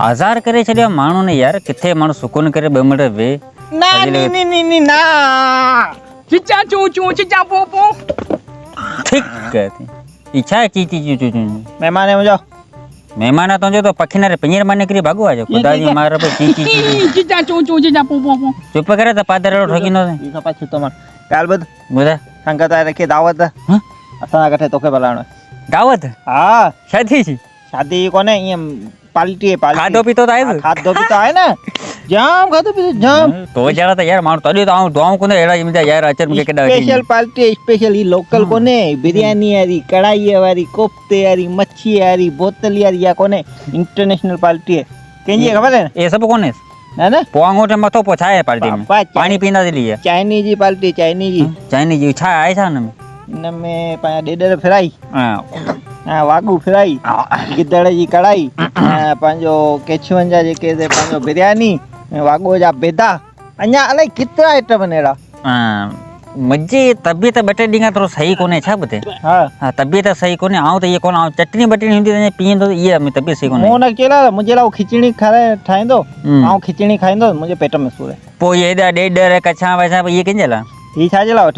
आज़ार करे छॾिया माण्हू ने यार किथे माण्हू सुकून करे 2 मिंट वे ना नी ना चिचा चू चू चिचा पो पो ठीक कहती इच्छा है ची चू मेहमान है मुझे मेहमान तो जो तो पखी ना पिंजर मारने के लिए भागो आ जाओ खुदा जी मार पे ची चिचा चू चू चिचा पो पो चुप करे तो पादर ठोकी नो ई का पाछो तो मार काल बद बुधा संगत आ रखे दावत हां असा कठे तोके बलाणो दावत हां शादी छी शादी कोने ये पार्टी है पार्टी खादो पीतो तो आए खादो पीतो आए ना जाम खादो पीतो जाम तो जरा तो यार मार तडी तो आऊं कोने एड़ा इमजा यार अचर में केडा स्पेशल पार्टी है स्पेशल ही लोकल कोने बिरयानी यारी कढ़ाई वाली कोफ्ते यारी मच्छी यारी बोतल यारी या कोने इंटरनेशनल पार्टी है केंजी खबर है ये सब कोने है ना पोंगोटे मथो पोछाए पार्टी में पानी पीना दे लिए चाइनीज जी पार्टी चाइनीज जी छा आए था न इनमें पाया डेडर फ्राई हां हां वागू फ्राई गिदड़ जी कढ़ाई पंजो केचुअन जा जेके से पंजो बिरयानी वागो जा बेदा अन्या अलाई कितना आइटम नेड़ा हां मजे तबीयत बटे डींगा तो सही कोने छा बते हां तबीयत सही कोने आऊं तो ये कोन आऊं चटनी बटनी हुंदी ने पींदो ये में तबीयत सही कोने मोन केला मुझे लाओ खिचड़ी खाए ठाइंदो आऊं खिचड़ी खाइंदो मुझे पेट में सूरे पो ये डेडर कछा वछा ये केंजला ई छाजे लाओ